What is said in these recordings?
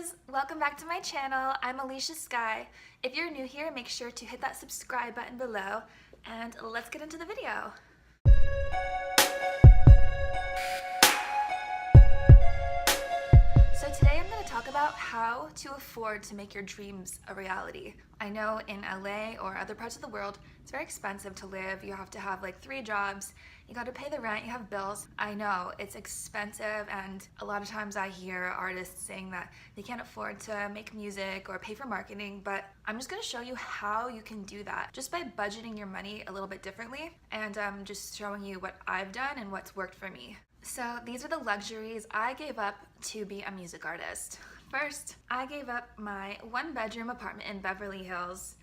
loves! Welcome back to my channel. I'm Alicia Sky. If you're new here, make sure to hit that subscribe button below and let's get into the video. So today I'm going to talk about how to afford to make your dreams a reality. I know in LA or other parts of the world, it's very expensive to live. You have to have like 3 jobs. You got to pay the rent, you have bills. I know it's expensive, and a lot of times I hear artists saying that they can't afford to make music or pay for marketing, but I'm just going to show you how you can do that just by budgeting your money a little bit differently, and just showing you what I've done and what's worked for me. So these are the luxuries I gave up to be a music artist. First, I gave up my 1-bedroom apartment in Beverly Hills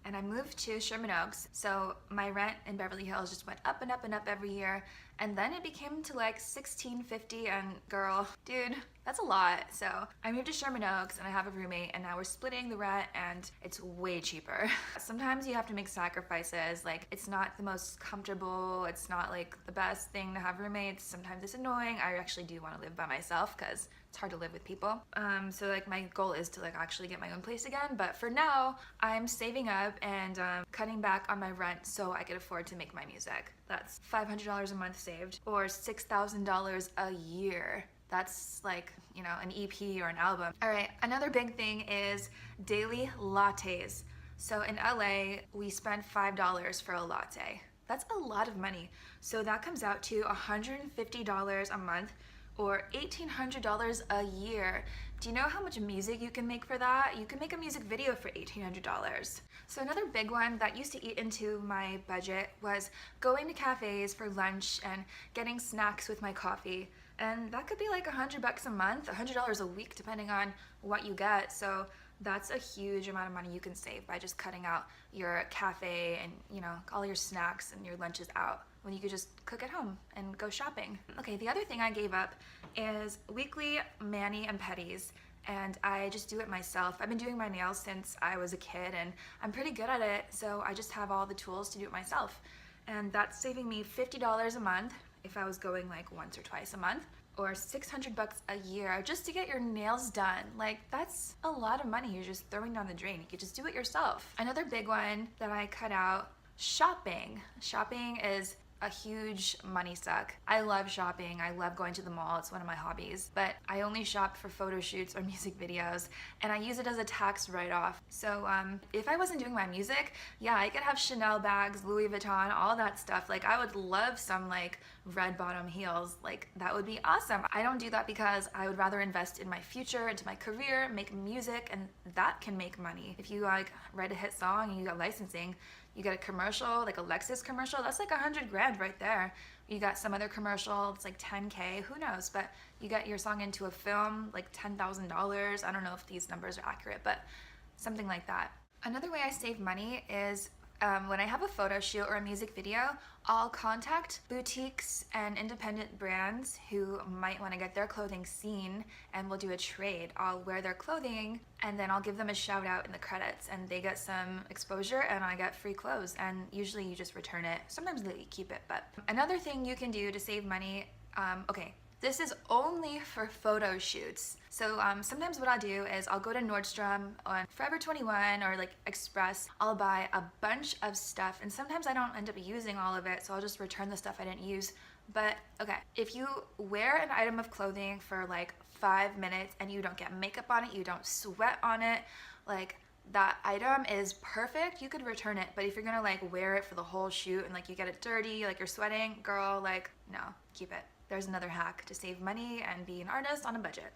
and I moved to Sherman Oaks. So my rent in Beverly Hills just went up and up and up every year. And then it became to like $1,650, and girl, dude, that's a lot. So I moved to Sherman Oaks and I have a roommate, and now we're splitting the rent and it's way cheaper. Sometimes you have to make sacrifices. Like, it's not the most comfortable. It's not like the best thing to have roommates. Sometimes it's annoying. I actually do want to live by myself because it's hard to live with people. So like my goal is to like actually get my own place again. But for now, I'm saving up and cutting back on my rent so I could afford to make my music. That's $500 a month saved, or $6,000 a year. That's like, you know, an EP or an album. All right, another big thing is daily lattes. So in LA, we spend $5 for a latte. That's a lot of money. So that comes out to $150 a month, or $1,800 a year. Do you know how much music you can make for that? You can make a music video for $1,800. So another big one that used to eat into my budget was going to cafes for lunch and getting snacks with my coffee. And that could be like $100 a month, $100 a week, depending on what you get. So that's a huge amount of money you can save by just cutting out your cafe and, you know, all your snacks and your lunches out, when you could just cook at home and go shopping. Okay, the other thing I gave up is weekly mani and pedis, and I just do it myself. I've been doing my nails since I was a kid, and I'm pretty good at it, so I just have all the tools to do it myself. And that's saving me $50 a month if I was going like once or twice a month, or $600 a year just to get your nails done. Like, that's a lot of money you're just throwing down the drain. You could just do it yourself. Another big one that I cut out, shopping. Shopping is a huge money suck. I love shopping. I love going to the mall. It's one of my hobbies, but I only shop for photo shoots or music videos, and I use it as a tax write-off. So if I wasn't doing my music, yeah, I could have Chanel bags, Louis Vuitton, all that stuff. Like, I would love some like red bottom heels. Like, that would be awesome. I don't do that because I would rather invest in my future, into my career, make music, and that can make money. If you like write a hit song and you got licensing, you get a commercial, like a Lexus commercial, that's like $100 grand right there. You got some other commercial, it's like 10K, who knows, but you get your song into a film, like $10,000. I don't know if these numbers are accurate, but something like that. Another way I save money is when I have a photo shoot or a music video, I'll contact boutiques and independent brands who might want to get their clothing seen, and we'll do a trade. I'll wear their clothing and then I'll give them a shout out in the credits, and they get some exposure and I get free clothes, and usually you just return it. Sometimes they keep it. But another thing you can do to save money, okay, this is only for photo shoots. So sometimes what I'll do is I'll go to Nordstrom on Forever 21 or like Express. I'll buy a bunch of stuff, and sometimes I don't end up using all of it, so I'll just return the stuff I didn't use. But okay, if you wear an item of clothing for like 5 minutes and you don't get makeup on it, you don't sweat on it, like, that item is perfect, you could return it. But if you're gonna like wear it for the whole shoot and like you get it dirty, like you're sweating, girl, like, no, keep it. There's another hack to save money and be an artist on a budget.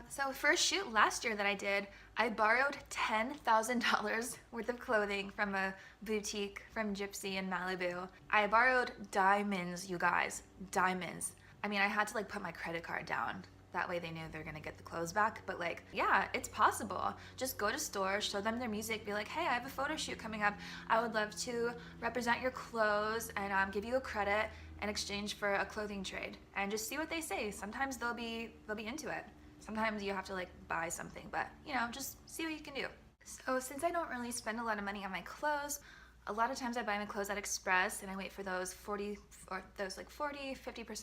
So for a shoot last year that I did, I borrowed $10,000 worth of clothing from a boutique from Gypsy in Malibu. I borrowed diamonds, you guys, diamonds. I mean, I had to like put my credit card down. That way they knew they're gonna get the clothes back. But like, yeah, it's possible. Just go to stores, show them their music, be like, hey, I have a photo shoot coming up. I would love to represent your clothes and give you a credit in exchange for a clothing trade, and just see what they say. Sometimes they'll be into it. Sometimes you have to like buy something, but you know, just see what you can do. So since I don't really spend a lot of money on my clothes, A lot of times I buy my clothes at Express and I wait for those 50%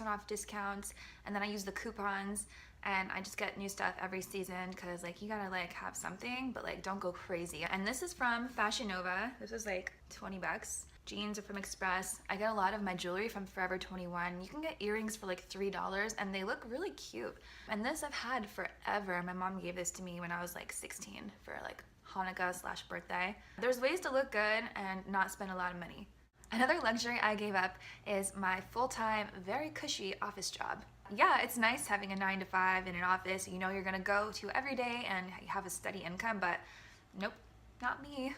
off discounts, and then I use the coupons, and I just get new stuff every season because like you gotta like have something, but like don't go crazy. And this is from Fashion Nova. This was like 20 bucks. Jeans are from Express. I get a lot of my jewelry from Forever 21. You can get earrings for like $3 and they look really cute. And this I've had forever. My mom gave this to me when I was like 16 for like Hanukkah/birthday. There's ways to look good and not spend a lot of money. Another luxury I gave up is my full-time, very cushy office job. Yeah, it's nice having a 9 to 5 in an office you know you're gonna go to every day and have a steady income, but nope, not me.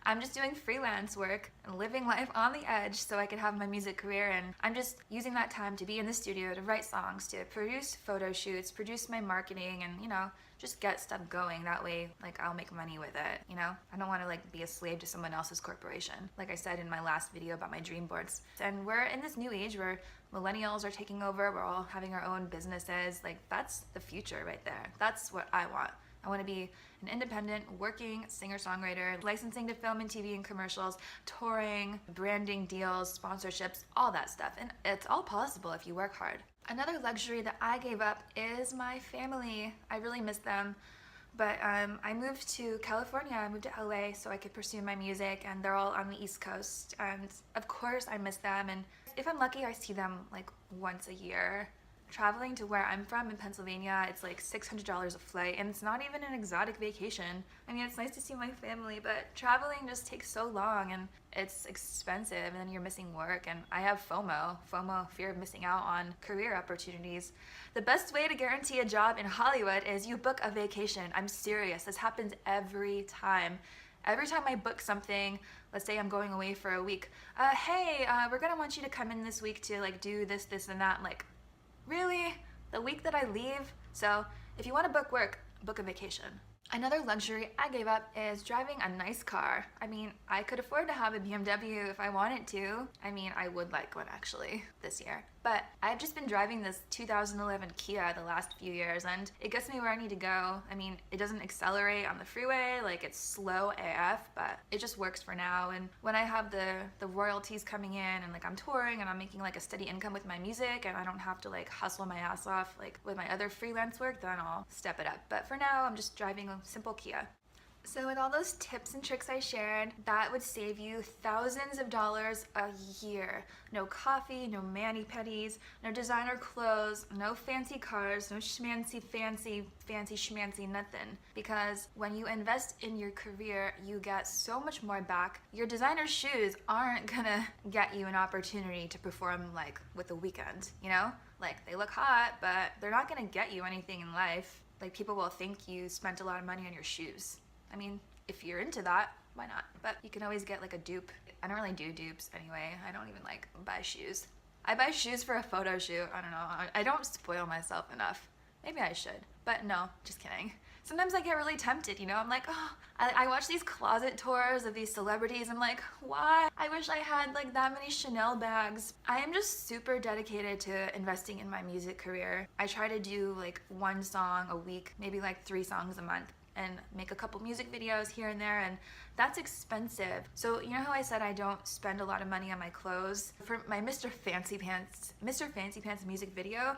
I'm just doing freelance work and living life on the edge so I can have my music career, and I'm just using that time to be in the studio, to write songs, to produce photo shoots, produce my marketing, and you know, just get stuff going. That way, like, I'll make money with it, you know? I don't want to like be a slave to someone else's corporation, like I said in my last video about my dream boards. And we're in this new age where millennials are taking over, we're all having our own businesses. Like, that's the future right there. That's what I want. I want to be an independent, working singer-songwriter, licensing to film and TV and commercials, touring, branding deals, sponsorships, all that stuff. And it's all possible if you work hard. Another luxury that I gave up is my family. I really miss them. But I moved to California, I moved to LA so I could pursue my music, and they're all on the East Coast. And of course I miss them, and if I'm lucky I see them like once a year. Traveling to where I'm from in Pennsylvania, it's like $600 a flight, and it's not even an exotic vacation. I mean, it's nice to see my family, but traveling just takes so long and it's expensive, and then you're missing work, and I have FOMO, fear of missing out on career opportunities. The best way to guarantee a job in Hollywood is you book a vacation. I'm serious, this happens every time. Every time I book something, let's say I'm going away for a week, hey, we're gonna want you to come in this week to like do this, and that. I'm like, really? The week that I leave? So if you want to book work, book a vacation. Another luxury I gave up is driving a nice car. I mean, I could afford to have a BMW if I wanted to. I mean, I would like one actually this year. But I've just been driving this 2011 Kia the last few years, and it gets me where I need to go. I mean, it doesn't accelerate on the freeway, like it's slow AF, but it just works for now. And when I have the royalties coming in and like I'm touring and I'm making like a steady income with my music and I don't have to like hustle my ass off like with my other freelance work, then I'll step it up. But for now, I'm just driving a simple Kia. So with all those tips and tricks I shared, that would save you thousands of dollars a year. No coffee, no mani-pedis, no designer clothes, no fancy cars, no fancy schmancy nothing. Because when you invest in your career, you get so much more back. Your designer shoes aren't gonna get you an opportunity to perform like with a weekend, you know? Like, they look hot, but they're not gonna get you anything in life. Like, people will think you spent a lot of money on your shoes. I mean, if you're into that, why not? But you can always get like a dupe. I don't really do dupes anyway. I don't even like buy shoes. I buy shoes for a photo shoot. I don't know. I don't spoil myself enough. Maybe I should, but no, just kidding. Sometimes I get really tempted, you know? I'm like, oh, I watch these closet tours of these celebrities. I'm like, why? I wish I had like that many Chanel bags. I am just super dedicated to investing in my music career. I try to do like one song a week, maybe like 3 songs a month, and make a couple music videos here and there, and that's expensive. So you know how I said I don't spend a lot of money on my clothes? For my Mr. Fancypants music video,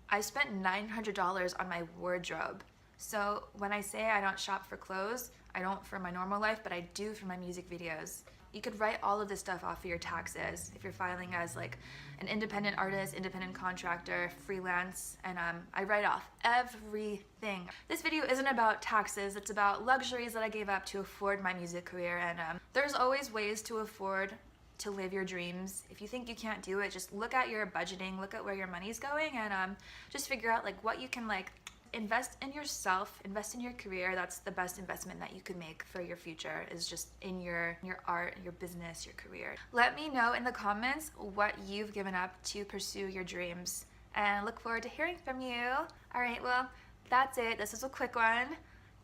I spent $900 on my wardrobe. So when I say I don't shop for clothes, I don't for my normal life, but I do for my music videos. You could write all of this stuff off for your taxes if you're filing as like an independent artist, independent contractor, freelance, and I write off everything. This video isn't about taxes, it's about luxuries that I gave up to afford my music career, and there's always ways to afford to live your dreams. If you think you can't do it, just look at your budgeting, look at where your money's going, and just figure out like what you can like invest in yourself, invest in your career. That's the best investment that you could make for your future, is just in your art, your business, your career. Let me know in the comments what you've given up to pursue your dreams, and I look forward to hearing from you. All right, well, that's it. This is a quick one.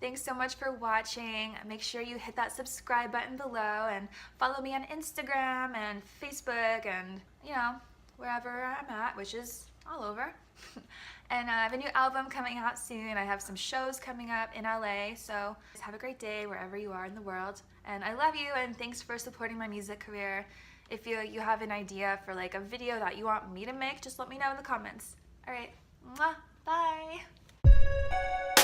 Thanks so much for watching. Make sure you hit that subscribe button below and follow me on Instagram and Facebook and, you know, wherever I'm at, which is all over. And I have a new album coming out soon. I have some shows coming up in LA, so have a great day wherever you are in the world. And I love you, and thanks for supporting my music career. If you have an idea for like a video that you want me to make, just let me know in the comments. All right, mwah, bye.